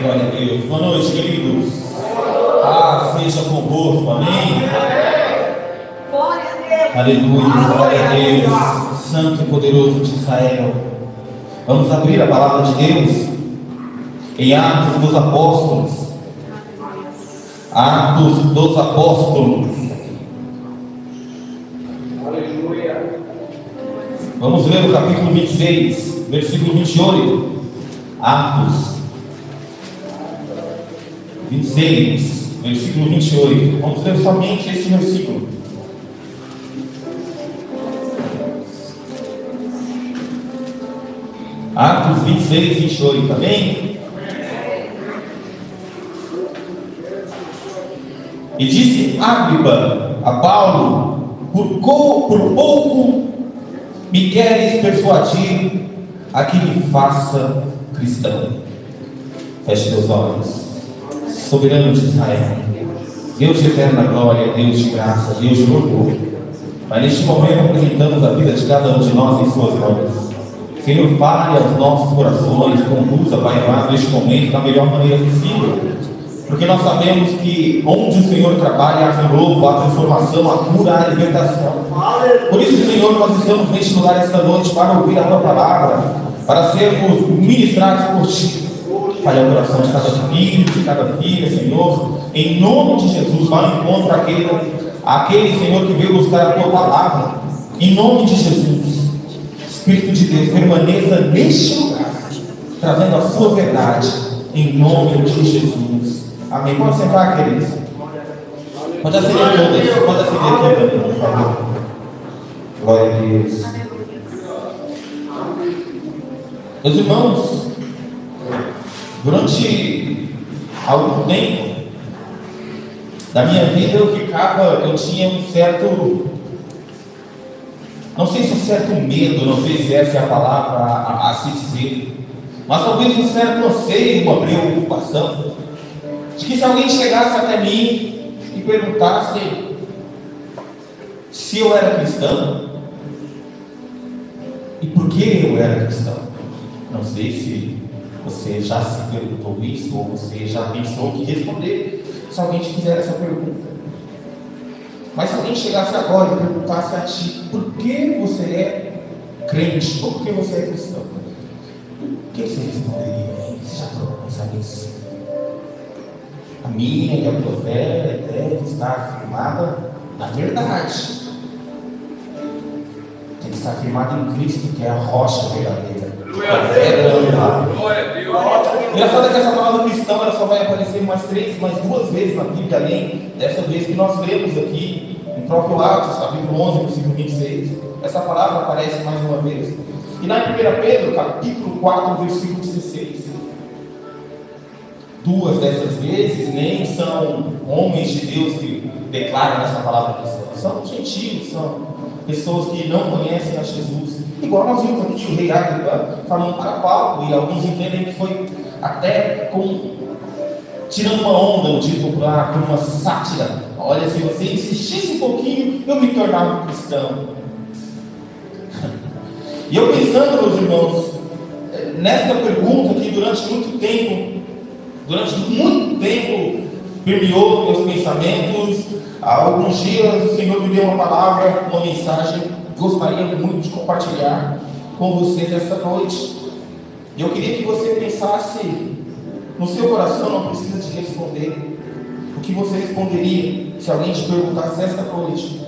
Glória a Deus. Boa noite, queridos. Seja convosco, amém? Aleluia, glória a Deus, Santo e poderoso de Israel. Vamos abrir a palavra de Deus em Atos dos Apóstolos. Atos dos Apóstolos. Aleluia. Vamos ler o capítulo 26, versículo 28. Atos 26, versículo 28. Vamos ler somente este versículo. Atos 26, 28, amém? E disse Agripa a Paulo: por pouco me queres persuadir a que me faça cristão. Feche teus olhos. Soberano de Israel, Deus de eterna glória, Deus de graça, Deus de louvor, mas neste momento apresentamos a vida de cada um de nós em suas mãos. Senhor, fale aos nossos corações, conduza, Pai amado, neste momento da melhor maneira possível, porque nós sabemos que onde o Senhor trabalha, há renovo, há transformação, há cura, há libertação. Por isso, Senhor, nós estamos neste lugar esta noite para ouvir a Tua palavra, para sermos ministrados por Ti. Pai, o coração de cada filho, de cada filha, Senhor, em nome de Jesus, vai ao encontro aquele, Senhor, que veio buscar a Tua palavra, em nome de Jesus. Espírito de Deus, permaneça neste lugar, trazendo a sua verdade, em nome de Jesus. Amém. Pode sentar, queridos. Pode acender todas, pode acender aqui, por favor. Glória a Deus. Meus irmãos, durante algum tempo da minha vida eu tinha um certo, não sei se um certo medo, não sei se essa é a palavra a se dizer, mas talvez um certo anseio, uma preocupação, de que se alguém chegasse até mim e perguntasse se eu era cristão e por que eu era cristão. Não sei se você já se perguntou isso ou você já pensou o que responder se alguém te fizer essa pergunta. Mas se alguém chegasse agora e perguntasse a ti: por que você é crente? Por que você é cristão? O que você responderia? Você já parou para pensar nisso? A minha e a tua fé deve estar firmada na verdade. Tem que estar firmada em Cristo, que é a rocha verdadeira. Engraçado é que essa palavra cristão ela só vai aparecer mais duas vezes na Bíblia, além dessa vez que nós lemos aqui no próprio Atos, capítulo 11, versículo 26. Essa palavra aparece mais uma vez. E na 1 Pedro, capítulo 4, versículo 16. Duas dessas vezes nem são homens de Deus que declaram essa palavra cristã. São gentios, são pessoas que não conhecem a Jesus. Igual nós vimos aqui o rei Agripa falando para Paulo, e alguns entendem que foi até tirando uma onda, no título, por uma sátira. Olha, se você insistisse um pouquinho, eu me tornava um cristão. E eu pensando, meus irmãos, nesta pergunta que durante muito tempo permeou meus pensamentos. Há alguns dias o Senhor me deu uma palavra, uma mensagem. Gostaria muito de compartilhar com vocês essa noite. Eu queria que você pensasse no seu coração, não precisa de responder. O que você responderia se alguém te perguntasse esta noite: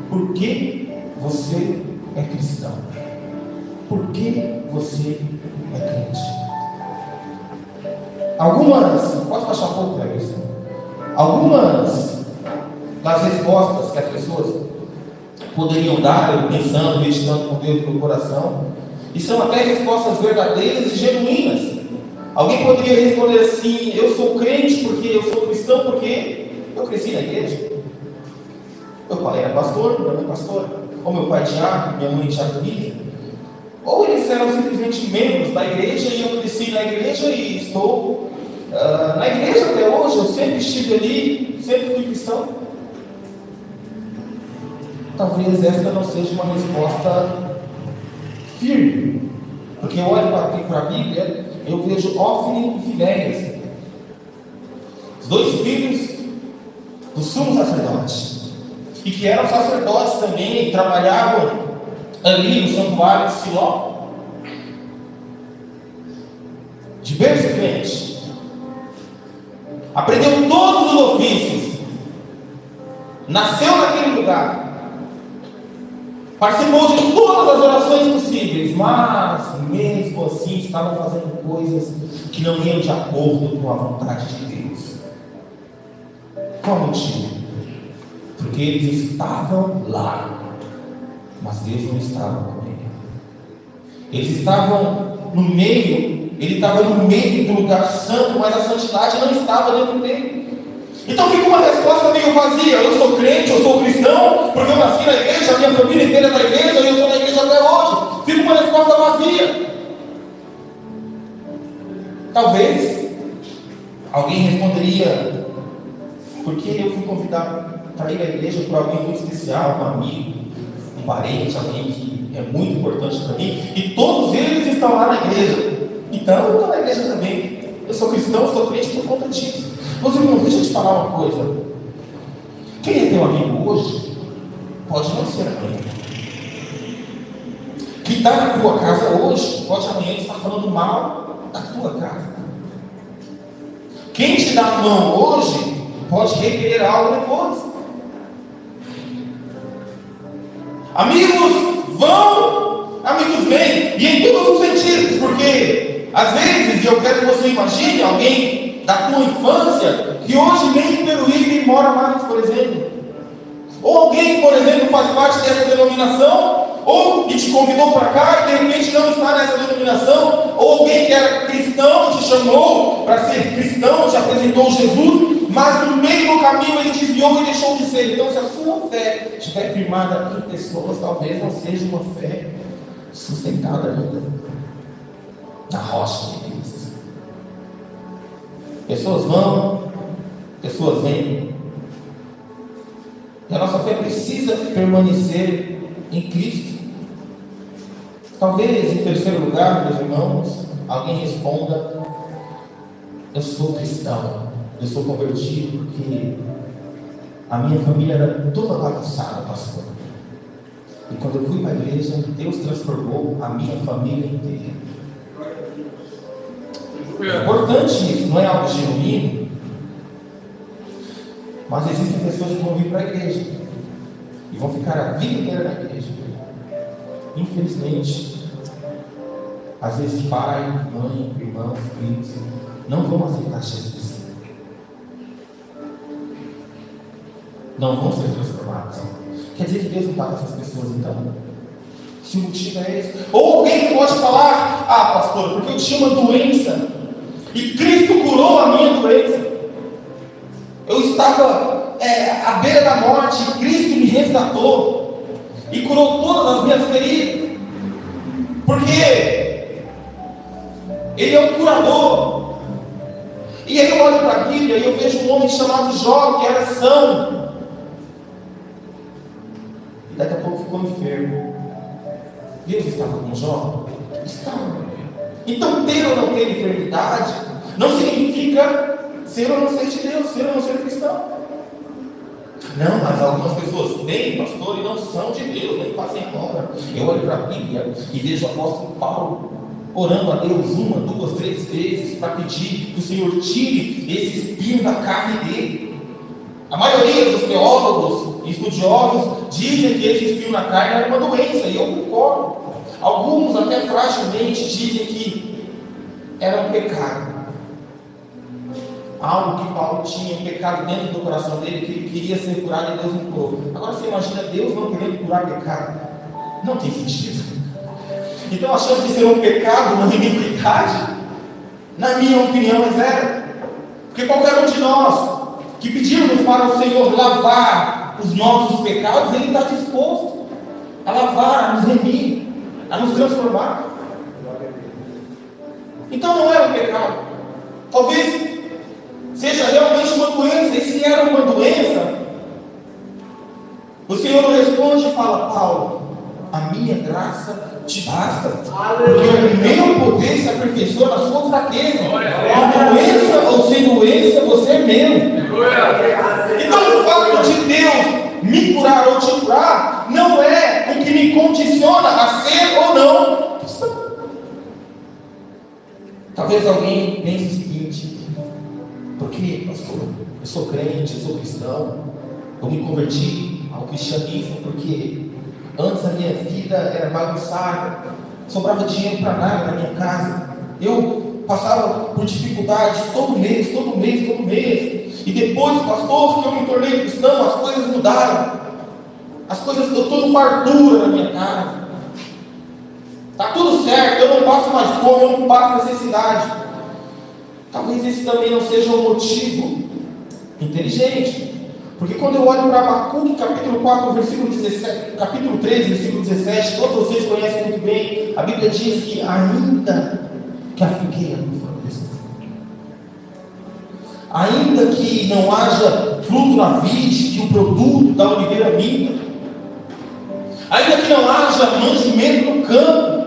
por que você é cristão? Por que você é crente? Pode baixar um pouco, Cleberson? Algumas das respostas que as pessoas poderiam dar, eu pensando, meditando com Deus no meu coração, e são até respostas verdadeiras e genuínas. Alguém poderia responder assim: eu sou crente porque eu sou cristão, porque eu cresci na igreja. Meu pai era pastor, minha mãe pastora, ou meu pai Tiago, minha mãe Tiago Lívia. Ou eles eram simplesmente membros da igreja e eu cresci na igreja e estou na igreja até hoje, eu sempre estive ali, sempre fui cristão. Talvez esta não seja uma resposta firme, porque eu olho para a Bíblia, eu vejo Ófine e Finéias, Os 2 filhos do sumo sacerdote, e que eram sacerdotes também, e trabalhavam ali no santuário de Siló, de berço crente, aprendeu todos os ofícios, nasceu naquele lugar, participou de todas as orações possíveis, mas mesmo assim estavam fazendo coisas que não iam de acordo com a vontade de Deus. Qual o motivo? Porque eles estavam lá, mas Deus não estava com eles. Eles estavam no meio, ele estava no meio do lugar santo, mas a santidade não estava dentro dele. Então fica uma resposta meio vazia. Eu sou crente, eu sou cristão, porque eu nasci na igreja, a minha família inteira é da igreja, e eu sou da igreja até hoje. Fica uma resposta vazia. Talvez alguém responderia: porque eu fui convidado para ir à igreja por alguém muito especial, um amigo, um parente, alguém que é muito importante para mim, e todos eles estão lá na igreja. Então eu estou na igreja também. Eu sou cristão, sou crente por conta disso. Meus irmãos, deixa eu te falar uma coisa. Quem é teu amigo hoje, pode não ser amanhã. Quem está na tua casa hoje, pode amanhã estar falando mal da tua casa. Quem te dá a mão hoje, pode requerer algo depois. Amigos vão, amigos vêm, e em todos os sentidos, porque às vezes, e eu quero que você imagine alguém da tua infância que hoje nem em Peruíbe mora mais, por exemplo, ou alguém que, por exemplo, faz parte dessa denominação, ou que te convidou para cá e de repente não está nessa denominação, ou alguém que era cristão, te chamou para ser cristão, te apresentou Jesus, mas no meio do caminho ele desviou e deixou de ser. Então, se a sua fé estiver firmada em pessoas, talvez não seja uma fé sustentada ainda na rocha de Deus. Pessoas vão, pessoas vêm, e a nossa fé precisa permanecer em Cristo. Talvez, em terceiro lugar, meus irmãos, alguém responda: eu sou cristão, eu sou convertido porque a minha família era toda bagunçada, pastor. E quando eu fui para a igreja, Deus transformou a minha família inteira. É importante isso, não é algo genuíno. Mas existem pessoas que vão vir para a igreja e vão ficar a vida inteira na igreja. Infelizmente, às vezes pai, mãe, irmãos, filhos não vão aceitar Jesus. Não vão ser transformados. Quer dizer que Deus não está com essas pessoas então? Se o motivo é esse. Ou alguém pode falar: ah, pastor, porque eu tinha uma doença e Cristo curou a minha doença. Eu estava à beira da morte e Cristo me resgatou e curou todas as minhas feridas, porque Ele é o curador. E aí eu olho para a Bíblia e eu vejo um homem chamado Jó, que era são, e daqui a pouco ficou enfermo. Deus estava com Jó? Estava. Então, ter ou não ter enfermidade não significa ser ou não ser de Deus, ser ou não ser cristão. Não, mas algumas pessoas vêm, pastor, e não são de Deus, nem fazem obra. Eu olho para a Bíblia e vejo o apóstolo Paulo orando a Deus 1, 2, 3 vezes para pedir que o Senhor tire esse espinho da carne dele. A maioria dos teólogos e estudiosos dizem que esse espinho na carne era uma doença, e eu concordo. Alguns até fragilmente dizem que era um pecado. Algo que Paulo tinha, um pecado dentro do coração dele, que ele queria ser curado e Deus não curou. Agora você imagina Deus não querendo curar pecado? Não tem sentido. Então a chance de ser um pecado, uma iniquidade, na minha opinião, é zero. Porque qualquer um de nós que pedimos para o Senhor lavar os nossos pecados, Ele está disposto a lavar, a nos remir, a nos transformar. Então não é um pecado. Talvez seja realmente uma doença, e se era uma doença, o Senhor responde e fala: Paulo, a minha graça te basta, porque o meu poder se aperfeiçoa na sua fraqueza. Com doença ou sem doença, você é meu. Então o fato de Deus me curar ou te curar não é o que me condiciona a ser ou não cristão. Talvez alguém pense o seguinte: por que, pastor? Eu sou crente, eu sou cristão, eu me converti ao cristianismo porque antes a minha vida era bagunçada, sobrava dinheiro para nada na minha casa, eu passava por dificuldades todo mês, e depois, pastor, que eu me tornei cristão, as coisas mudaram, eu estou em fartura na minha casa, está tudo certo, eu não passo mais fome, eu não passo necessidade. Talvez esse também não seja um motivo inteligente, porque quando eu olho para Abacuque, capítulo 4, versículo 17, capítulo 13, versículo 17, todos vocês conhecem muito bem, a Bíblia diz que ainda que a figueira não floresça, ainda que não haja fruto na vide, que o produto da oliveira minta, ainda que não haja mantimento no campo,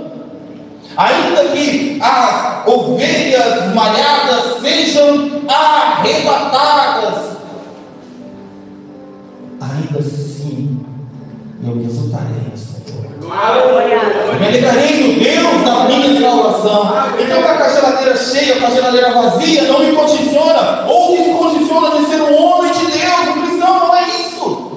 ainda que as ovelhas malhadas sejam arrebatadas, ainda assim eu me exultarei no Senhor. Eu me alegrarei no Deus da minha salvação. Então, com a geladeira cheia, com a geladeira vazia, não me condiciona ou descondiciona de ser um homem de Deus. O cristão não é isso.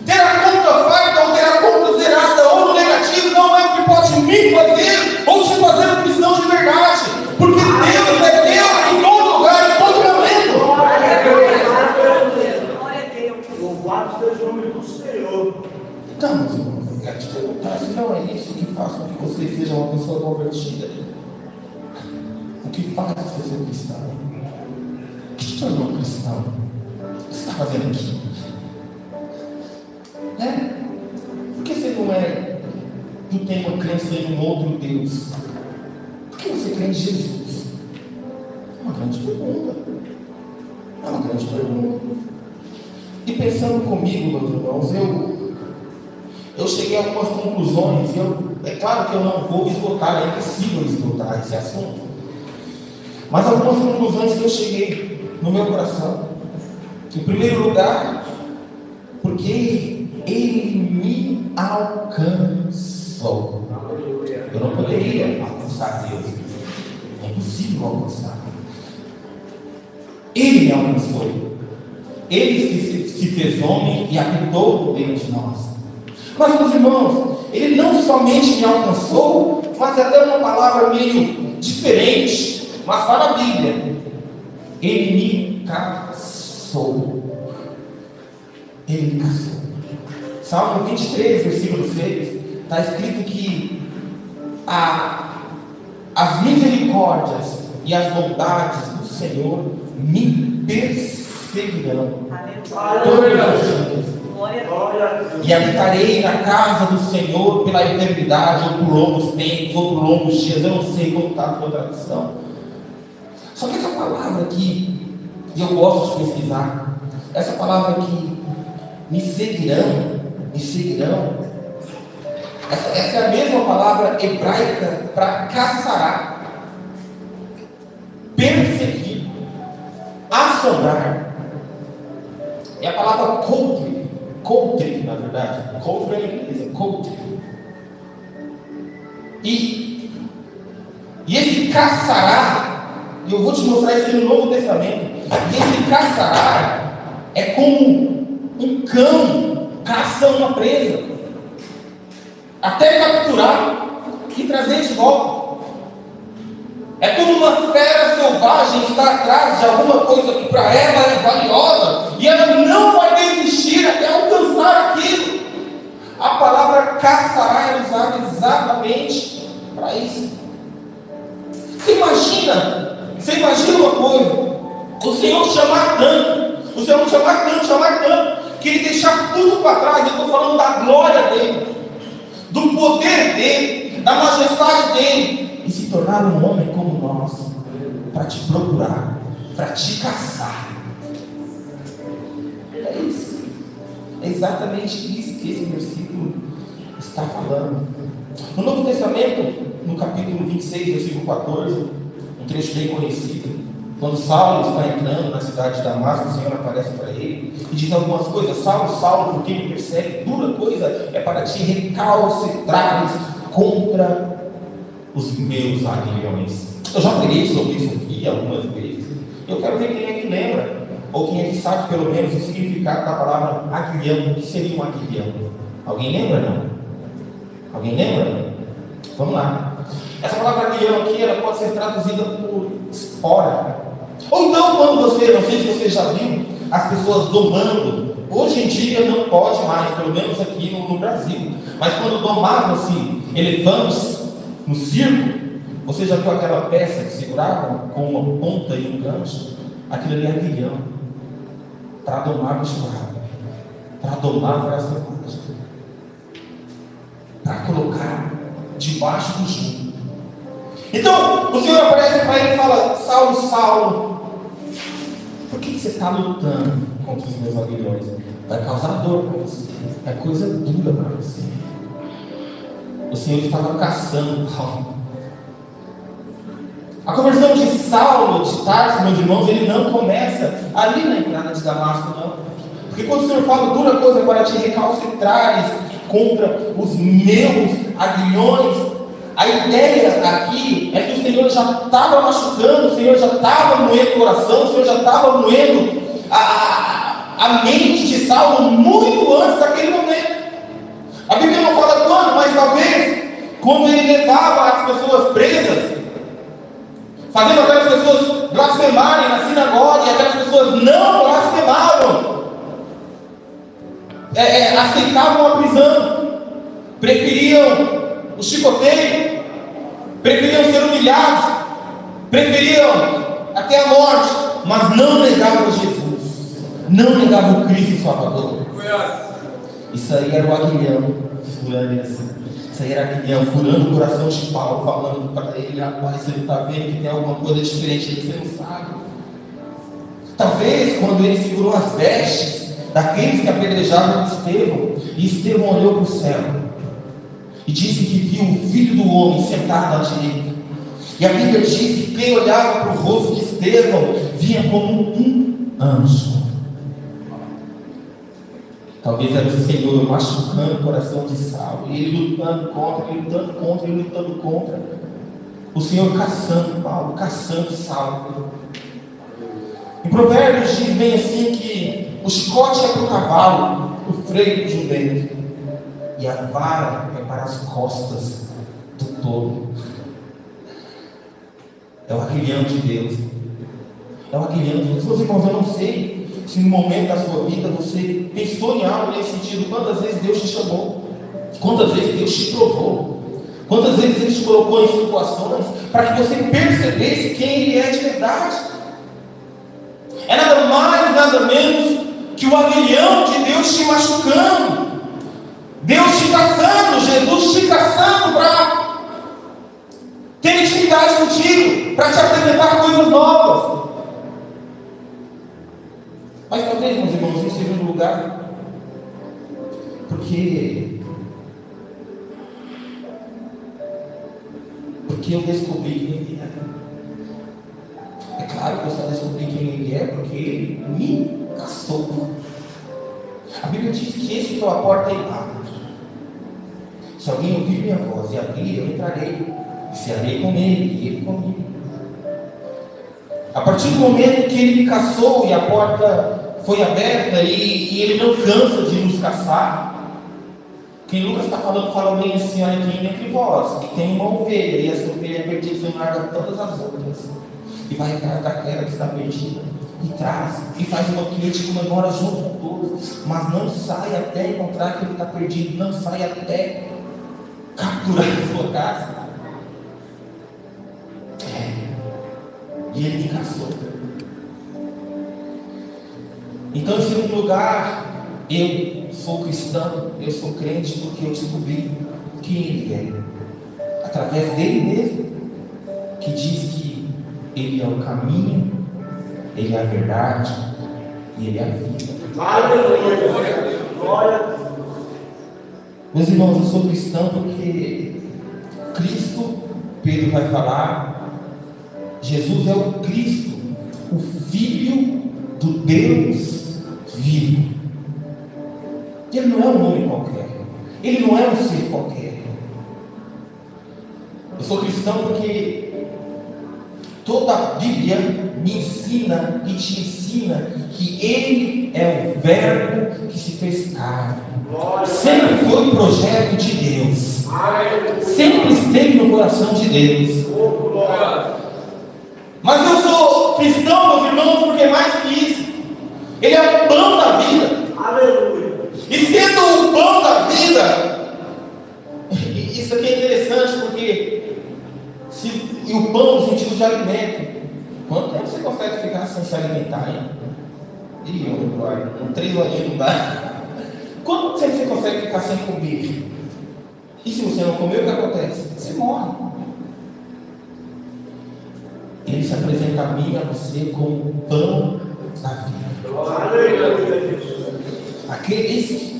Ter a conta farta ou ter a conta zerada ou no negativo não é o que pode me fazer ou te fazer um cristão de verdade. Porque Deus é Deus em todo lugar, em todo momento. Louvado seja o nome do Senhor. Então, meus irmãos, eu quero te perguntar se não é isso que faz com que você seja uma pessoa convertida. O que faz você ser cristão? O que te tornou cristão? O que você está fazendo aqui? Por que você não tem uma crença em um outro Deus? Por que você crê em Jesus? É uma grande pergunta. E pensando comigo, meus irmãos, eu cheguei a algumas conclusões. É claro que eu não vou esgotar, é impossível esgotar esse assunto. Mas algumas conclusões que eu cheguei no meu coração. Em primeiro lugar, porque Ele me alcançou. Eu não poderia alcançar Deus. É impossível alcançar. Ele me alcançou. Ele se fez homem e habitou no meio de nós. Mas, meus irmãos, Ele não somente me alcançou, mas até uma palavra meio diferente, mas está na Bíblia. Ele me caçou. Ele me caçou. Salmo 23, versículo 6, está escrito que as misericórdias e as bondades do Senhor me perseguirão todos os dias. E habitarei na casa do Senhor pela eternidade, ou por longos tempos, ou por longos dias. Eu não sei como está a tua tradução. Só que essa palavra aqui, e eu gosto de pesquisar, essa palavra aqui, me seguirão, essa é a mesma palavra hebraica para caçará, perseguir, assombrar. É a palavra coulter, na verdade. Coulter é inglês, é coulter. E esse caçará, eu vou te mostrar isso no Novo Testamento. E esse caçará é como um cão caça uma presa, até capturar e trazer de volta. É como uma fera selvagem está atrás de alguma coisa que para ela é valiosa e ela não vai desistir até alcançar aquilo. A palavra caçará é usada exatamente para isso. Você imagina uma coisa, o Senhor chamar tanto, que Ele deixar tudo para trás. Eu estou falando da glória dEle, do poder dEle, da majestade dEle, e se tornar um homem como nós, para te procurar, para te caçar. É isso. É exatamente isso que esse versículo está falando. No Novo Testamento, no capítulo 26, versículo 14, um trecho bem conhecido, Quando Saulo está entrando na cidade de Damasco, o Senhor aparece para ele e diz algumas coisas. Saulo, Saulo, por que me persegue? Dura coisa é para ti recalcitrares contra os meus aguilhões. Eu já preguei sobre isso aqui algumas vezes. Eu quero ver quem é que lembra, ou quem é que sabe pelo menos o significado da palavra aguilhão. O que seria um aguilhão? Alguém lembra, não? Alguém lembra? Vamos lá. Essa palavra aguilhão aqui, ela pode ser traduzida por espora. Ou então, quando você, não sei se você já viu, as pessoas domando. Hoje em dia não pode mais, pelo menos aqui no Brasil. Mas quando domava-se elefantes no circo, você já viu aquela peça que segurava com uma ponta e um gancho? Aquilo ali é aguilhão. Para domar o churrasco. Para domar a selvagem. Para colocar debaixo do jugo. Então, o Senhor aparece para ele e fala: Saulo, Saulo, por que você está lutando contra os meus aguilhões? Vai causar dor para você. É coisa dura para você. O Senhor estava caçando Paulo. A conversão de Saulo, de Tarso, meus irmãos, ele não começa ali na entrada de Damasco, não. Porque quando o Senhor fala dura coisa para te recalcitrares contra os meus aguilhões, a ideia aqui é que o Senhor já estava machucando, o Senhor já estava moendo o coração, o Senhor já estava moendo a mente de Saulo muito antes daquele momento. A Bíblia não fala quando, mas talvez quando ele levava as pessoas presas, fazendo aquelas pessoas blasfemarem na sinagoga, e aquelas pessoas não blasfemavam, aceitavam a prisão, preferiam o chicoteio, preferiam ser humilhados, preferiam até a morte, mas não negavam Jesus, não negavam o Cristo Salvador. Isso aí era o aguilhão furando assim. Isso aí era aguilhão furando o coração de Paulo, falando para ele: rapaz, você não está vendo que tem alguma coisa diferente aí, você não sabe. Talvez quando ele segurou as vestes daqueles que apedrejavam Estevão, e Estevão olhou para o céu e disse que viu o Filho do Homem sentado à direita. E a Bíblia diz que quem olhava para o rosto de Estevão via como um anjo. Talvez era o Senhor machucando o coração de Saulo, e ele lutando contra, ele lutando contra, ele lutando contra. O Senhor caçando Paulo, caçando Saulo. Em Provérbios diz bem assim que o chicote é para o cavalo, o freio para o jumento, e a vara é para as costas do tolo. É o aguilhão de Deus. É o aguilhão de Deus. Meus irmãos, eu não sei se no momento da sua vida você pensou em algo nesse sentido. Quantas vezes Deus te chamou? Quantas vezes Deus te provou? Quantas vezes Ele te colocou em situações para que você percebesse quem Ele é de verdade? É nada mais, nada menos que o aguilhão de Deus te machucando, Deus te caçando, Jesus te caçando para ter intimidade contigo, para te apresentar coisas novas. Mas talvez, meus irmãos, não seja um lugar, porque eu descobri quem Ele é. É claro que eu só descobri quem Ele é porque Ele me caçou. A Bíblia diz que esse que é a porta é aberta. Se alguém ouvir minha voz e abrir, eu entrarei, e cearei com Ele, e Ele comigo. A partir do momento que Ele me caçou e a porta foi aberta, e Ele não cansa de nos caçar. Quem Lucas está falando, fala bem assim: olha, quem entre vós, que tem uma ovelha, e essa ovelha é perdida, você larga todas as outras, e vai atrás daquela que está perdida, e traz, e faz uma crítica, comemora junto com todos, mas não sai até encontrar aquele que está perdido, não sai até capturar a sua casa. E Ele me caçou. Então, em segundo lugar, eu sou cristão, eu sou crente porque eu descobri quem Ele é, através dele mesmo, que diz que Ele é o caminho, Ele é a verdade e Ele é a vida. Aleluia! Glória! Meus irmãos, eu sou cristão porque Cristo, Pedro vai falar, Jesus é o Cristo, do Deus vivo. Ele não é um homem qualquer. Ele não é um ser qualquer. Eu sou cristão porque toda a Bíblia me ensina e te ensina que Ele é o Verbo que se fez carne. Sempre foi um projeto de Deus. Sempre esteve no coração de Deus. Mas eu sou cristão, meus irmãos, porque mais que isso, Ele é o pão da vida. Aleluia. E sendo o pão da vida, isso aqui é interessante porque e o pão no sentido de alimento. Quanto tempo você consegue ficar sem se alimentar, hein? Ih, com 3 horinhas não dá. Quanto tempo você consegue ficar sem comer? E se você não comer, o que acontece? Você morre. Ele se apresenta a mim e a você como o pão da vida.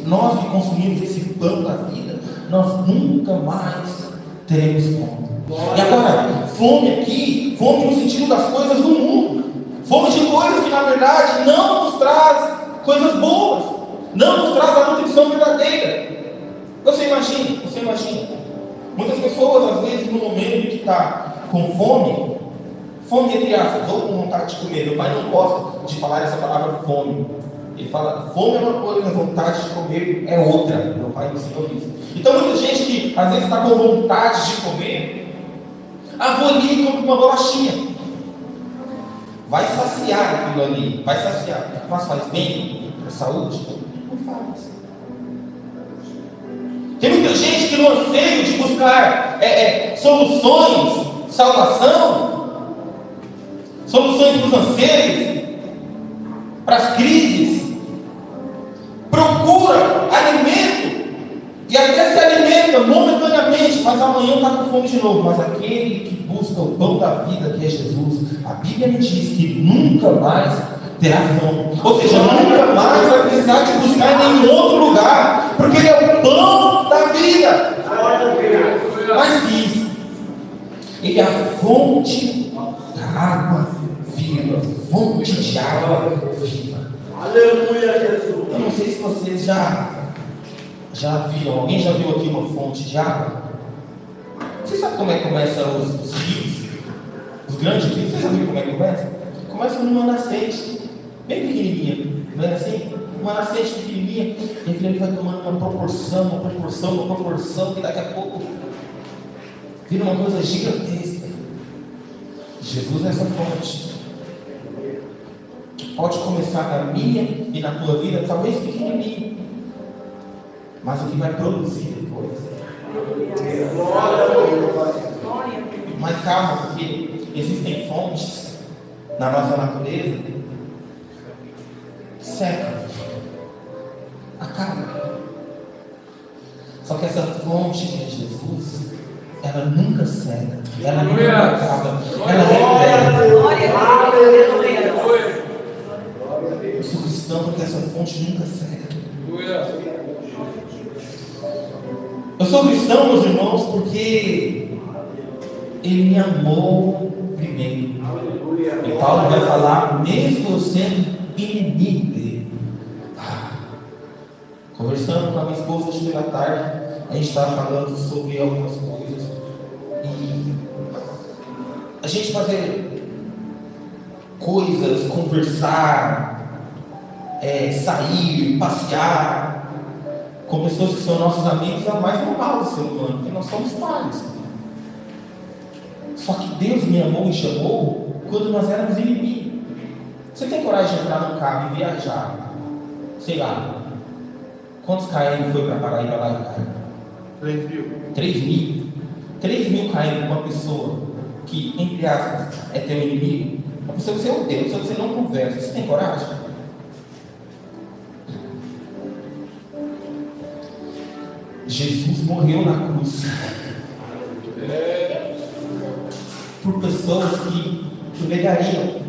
Nós que consumimos esse pão da vida, nós nunca mais teremos fome. E agora, fome aqui, fome no sentido das coisas do mundo. Fome de coisas que na verdade não nos traz coisas boas, não nos traz a nutrição verdadeira. Você imagina. Muitas pessoas, às vezes, no momento que está com fome entre aspas, ou com vontade de comer. Meu pai não gosta de falar essa palavra fome. Ele fala, fome é uma coisa, vontade de comer é outra. Meu pai me ensinou isso. Então muita gente que às vezes está com vontade de comer, vou ali e compra uma bolachinha. Vai saciar aquilo ali, vai saciar. Mas faz bem para a saúde? Não faz. Tem muita gente que no anseio de buscar soluções, salvação, soluções para os anseios, para as crises, procura alimento e até se alimenta momentaneamente, mas amanhã está com fome de novo. Mas aquele que busca o pão da vida, que é Jesus, a Bíblia me diz que nunca mais terá fome, ou seja, nunca mais vai precisar de buscar em nenhum outro lugar, porque Ele é o pão da vida. Mais que isso, Ele é a fonte da água viva, fonte de água viva. Aleluia, Jesus. Eu não sei se vocês já viram, alguém já viu aqui uma fonte de água? Você sabe como é que começam os rios? Os grandes rios, você já viu como é que começa? Começa numa nascente, bem pequenininha, não é assim? Uma nascente pequenininha, e aquilo ali vai tomando uma proporção, que daqui a pouco vira uma coisa gigantesca. Jesus é essa fonte, que pode começar na minha e na tua vida, talvez pequenininho, mas o que vai produzir depois. Mas calma, porque existem fontes na nossa natureza que secam, acabam. Só que essa fonte que é Jesus, ela nunca seca, ela nunca acaba, ela é eterna. Eu sou cristão porque essa fonte nunca seca. Eu sou cristão, meus irmãos, porque Ele me amou primeiro. E Paulo vai falar, mesmo eu sendo inimigo dele. Conversando com a minha esposa hoje pela tarde, a gente estava falando sobre algumas coisas. E a gente fazer coisas, conversar, sair, passear com pessoas que são nossos amigos é o mais normal do ser humano, porque nós somos falhos. Só que Deus me amou e chamou quando nós éramos inimigos. Você tem coragem de entrar num carro e viajar? Sei lá. Quantos KM foi para Paraíba lá, Ricardo? 3.000. 3.000 KM com uma pessoa que, entre aspas, é teu inimigo. Uma pessoa que você odeia, uma pessoa que você não conversa. Você tem coragem? Jesus morreu na cruz por pessoas que negariam,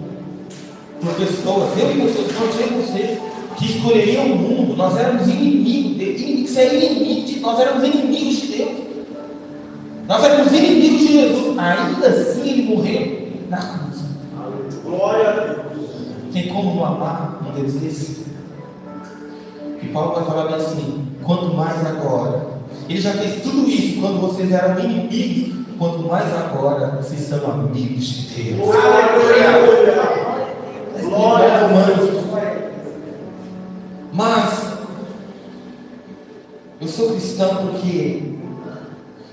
por pessoas, eu e você, que escolheriam o mundo. Nós éramos inimigos dele, nós éramos inimigos de Deus, nós éramos inimigos de Jesus. Ainda assim Ele morreu na cruz. Glória a Deus. Tem como não amar um Deus desse? E Paulo vai falar bem assim: quanto mais agora. Ele já fez tudo isso quando vocês eram inimigos. Quanto mais agora vocês são amigos de Deus. Glória a Deus. Mas eu sou cristão porque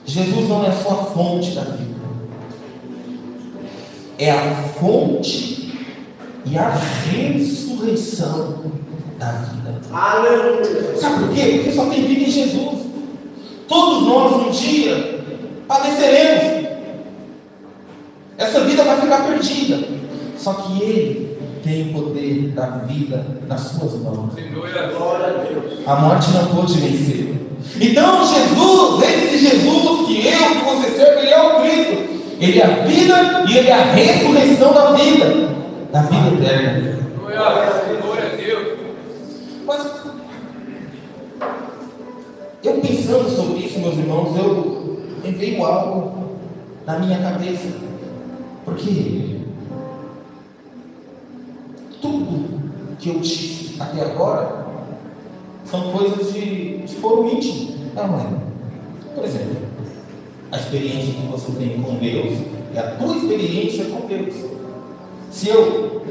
Jesus não é só a fonte da vida, é a fonte e a ressurreição da vida. Aleluia. Sabe por quê? Porque só tem vida em Jesus. Todos nós um dia padeceremos. Essa vida vai ficar perdida. Só que Ele tem o poder da vida nas suas mãos. Glória a Deus. A morte não pôde vencer. Então Jesus, esse Jesus que você serve, Ele é o Cristo. Ele é a vida e Ele é a ressurreição da vida eterna. Glória a Deus. Mas eu pensando sobre isso, meus irmãos, me veio algo na minha cabeça. Porque tudo que eu disse até agora são coisas de foro íntimo. Não é? Por exemplo, a experiência que você tem com Deus é a tua experiência com Deus. Se eu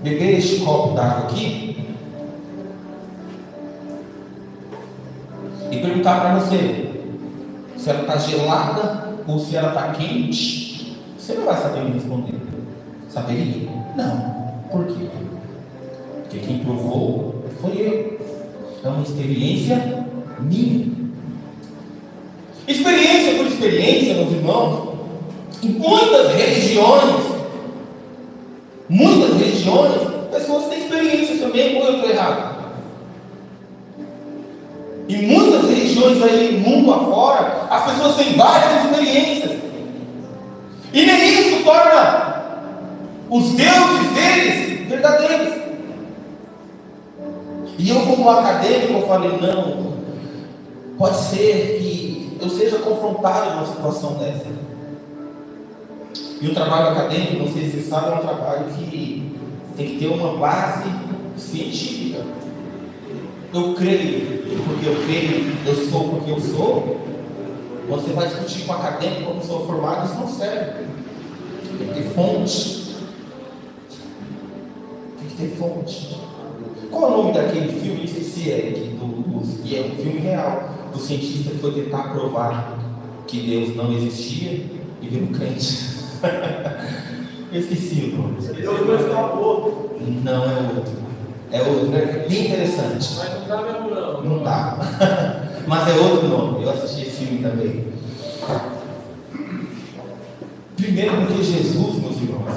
beber este copo d'água aqui e perguntar para você se ela está gelada ou se ela está quente, você não vai saber me responder. Saberia? Não. Por quê? Porque quem provou foi eu. É uma experiência minha. Experiência por experiência, meus irmãos, em muitas religiões, pessoas têm experiências também, ou eu estou errado? Em muitas religiões aí, mundo afora, as pessoas têm várias experiências. E nem isso torna os deuses deles verdadeiros. E eu, como acadêmico, eu falei: não, pode ser que eu seja confrontado numa situação dessa. E o trabalho acadêmico, não sei se vocês sabem, é um trabalho que tem que ter uma base científica. Eu creio porque eu creio, eu sou porque eu sou. Você vai discutir com um acadêmico, como pessoa formada, isso não serve. Tem que ter fonte. Tem que ter fonte. Qual é o nome daquele filme? Esqueci, que é um filme real, do cientista que foi tentar provar que Deus não existia e virou crente. Eu esqueci o nome. Deus não está morto. Não, é outro. É outro, é bem interessante. Mas não dá mesmo, não. Não dá. Mas é outro nome. Eu assisti esse filme também. Primeiro porque Jesus, meus irmãos,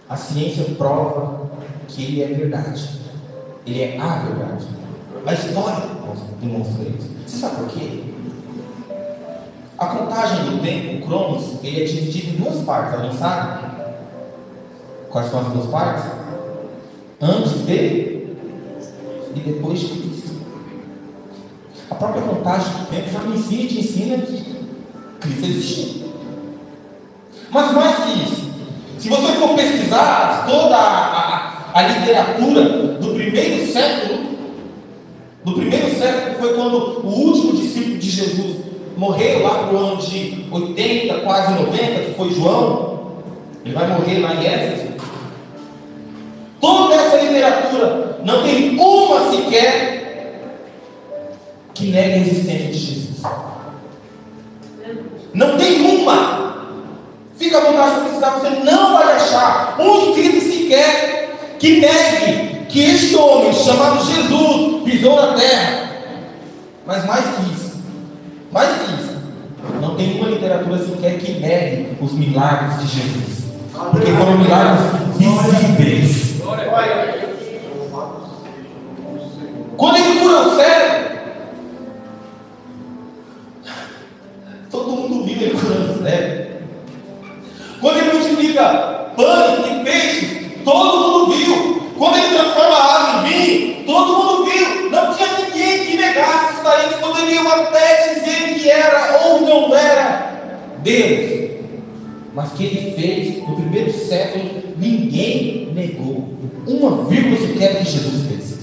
a ciência prova que Ele é verdade. Ele é a verdade. A história demonstra isso. Você sabe por quê? A contagem do tempo, o Cronos, ele é dividido em duas partes. Alguém sabe? Quais são as duas partes? Antes de e depois de Cristo. A própria contagem do tempo já te ensina que Cristo existiu. Mas mais que isso, se você for pesquisar toda a literatura do primeiro século foi quando o último discípulo de Jesus morreu lá para o ano de 80, quase 90, que foi João. Ele vai morrer lá em Éfeso. Toda essa literatura não tem uma sequer que negue a existência de Jesus. Não tem uma. Fica à vontade de precisar, você não vai achar um escrito sequer que negue que este homem chamado Jesus pisou na terra. Mas mais que isso, não tem uma literatura sequer que negue os milagres de Jesus, porque foram milagres visíveis. Quando Ele cura o cego, todo mundo viu Ele curando o cego. Quando Ele multiplica pães e peixes, todo mundo viu. Quando Ele transforma a água em vinho, todo mundo viu. Não tinha ninguém que negasse isso daí. Eles poderiam até dizer que era ou não era Deus. mas que ele fez no primeiro século, ninguém negou. Uma vírgula sequer que Jesus fez.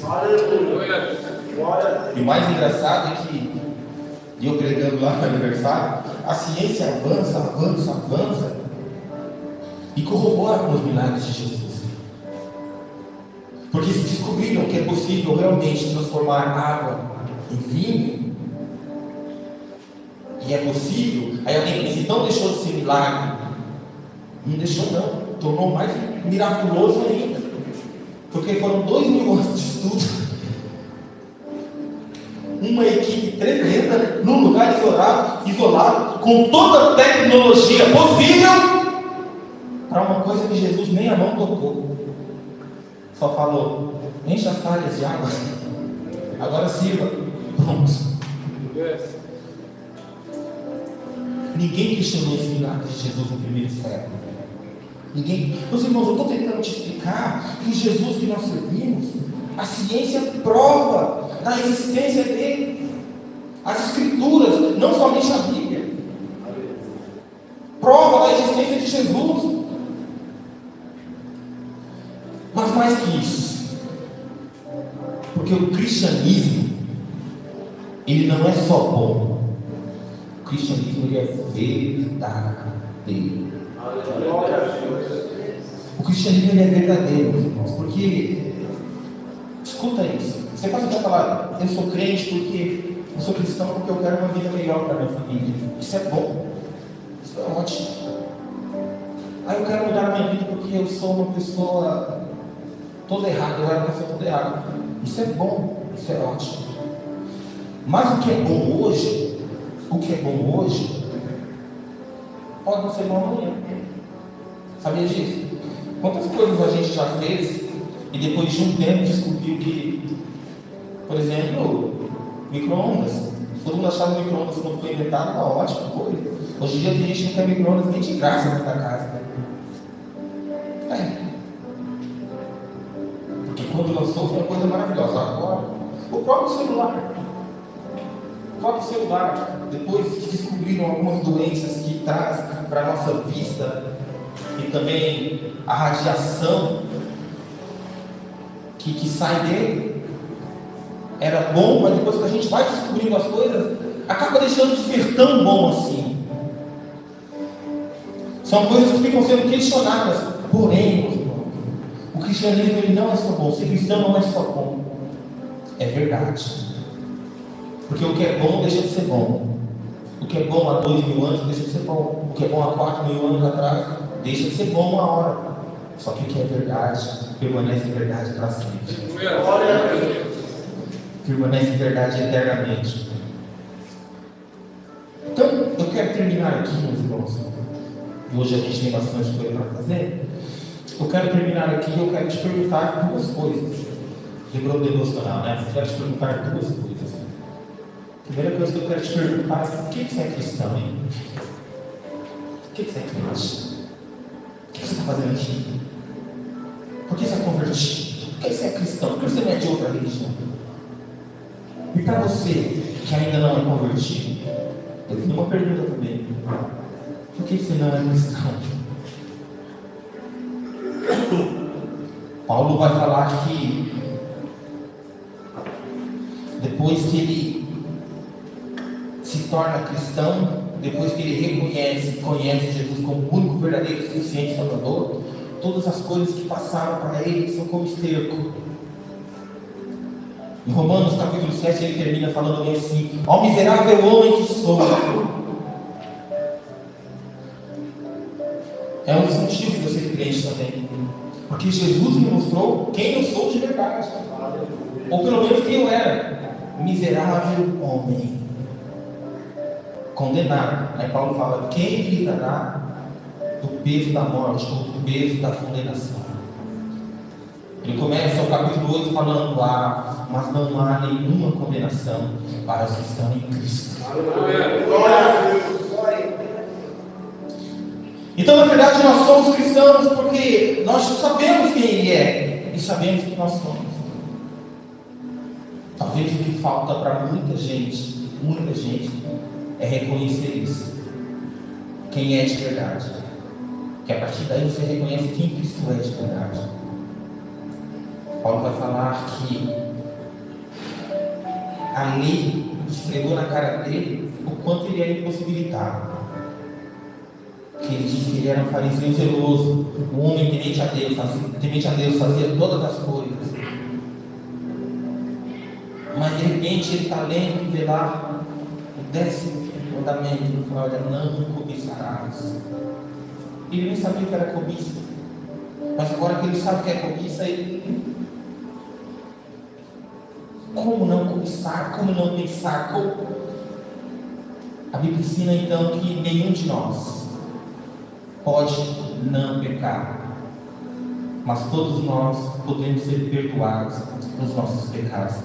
E o mais engraçado é que, eu pregando lá no aniversário, a ciência avança e corrobora com os milagres de Jesus. Porque se descobriram que é possível realmente transformar água em vinho, e é possível, aí alguém diz, então deixou de ser milagre. Não deixou não, tornou mais miraculoso ainda, porque foram 2000 anos de estudo, uma equipe tremenda, num lugar isolado, com toda a tecnologia possível, para uma coisa que Jesus nem a mão tocou, só falou, enche as talhas de água, agora sirva, pronto. Ninguém questionou esse milagre de Jesus no primeiro século. Ninguém. Meus irmãos, eu estou tentando te explicar que o Jesus que nós servimos, a ciência prova da existência dele. As Escrituras, não somente a Bíblia, prova da existência de Jesus. Mas mais que isso, porque o cristianismo, ele não é só bom. O cristianismo, ele é verdadeiro. O cristianismo, ele é verdadeiro, meus irmãos, porque, escuta isso, você pode até falar, eu sou crente porque eu sou cristão porque eu quero uma vida melhor para minha família. Isso é bom, isso é ótimo. Eu quero mudar a minha vida porque eu sou uma pessoa toda errada, eu era uma pessoa toda errada. Isso é bom, isso é ótimo. Mas o que é bom hoje, pode não ser bom amanhã. Sabia disso? Quantas coisas a gente já fez e depois de um tempo descobriu que, por exemplo, micro-ondas. Todo mundo achava que o micro-ondas, quando foi inventado, uma ótima coisa. Hoje em dia tem gente que não quer micro-ondas nem de graça dentro da casa. Porque quando lançou foi uma coisa maravilhosa. Agora, o próprio celular, depois que descobriram algumas doenças que traz para a nossa vista e também a radiação que sai dele, era bom, mas depois que a gente vai descobrindo as coisas, acaba deixando de ser tão bom assim. São coisas que ficam sendo questionadas. Porém, o cristianismo, ele não é só bom. Ser cristão não é só bom, é verdade. Porque o que é bom deixa de ser bom. O que é bom há 2000 anos deixa de ser bom. O que é bom há 4000 anos atrás deixa de ser bom uma hora. Só que o que é verdade permanece verdade para sempre. Permanece verdade eternamente. Então, eu quero terminar aqui, meus irmãos. E hoje a gente tem bastante coisa para fazer. Eu quero terminar aqui e eu quero te perguntar duas coisas. Lembrou do devocional, né? Eu quero te perguntar duas coisas. A primeira coisa que eu quero te perguntar é: por que você é cristão, hein? Por que você é crente? O que você está fazendo aqui? Por que você é convertido? Por que você é cristão? Por que você não é de outra religião? E para você que ainda não é convertido, eu tenho uma pergunta também: por que você não é cristão? Paulo vai falar que depois que ele se torna cristão, depois que ele conhece Jesus como o único verdadeiro e suficiente Salvador, todas as coisas que passaram para ele são como esterco. Em Romanos capítulo 7 ele termina falando bem assim: ó miserável homem que sou. É um dos motivos de eu ser crente também, porque Jesus me mostrou quem eu sou de verdade, ou pelo menos quem eu era: miserável homem, condenado. Aí Paulo fala: quem me livrará do peso da morte, ou do peso da condenação? Ele começa o capítulo 8 falando: mas não há nenhuma condenação para os que estão em Cristo. Então, na verdade, nós somos cristãos porque nós sabemos quem Ele é e sabemos que nós somos. Talvez o que falta para muita gente, é reconhecer isso. Quem é de verdade. Porque a partir daí você reconhece quem Cristo é de verdade. Paulo vai falar que a lei esfregou na cara dele o quanto ele era impossibilitado. Que ele disse que ele era um fariseu zeloso, um homem temente a Deus, fazia todas as coisas. Mas de repente ele está lendo e vê lá o 10º mandamento, no final: olha, não cobiçarás. Ele nem sabia o que era cobiça, mas agora que ele sabe o que é cobiça, ele... Como não cobiçar? Como não pensar? A Bíblia ensina então que nenhum de nós pode não pecar, mas todos nós podemos ser perdoados dos nossos pecados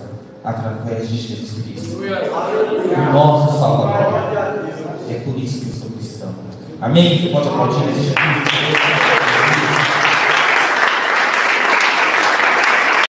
através de Jesus Cristo, o nosso Salvador. É por isso que eu sou cristão. Amém? Você pode aplaudir Jesus Cristo.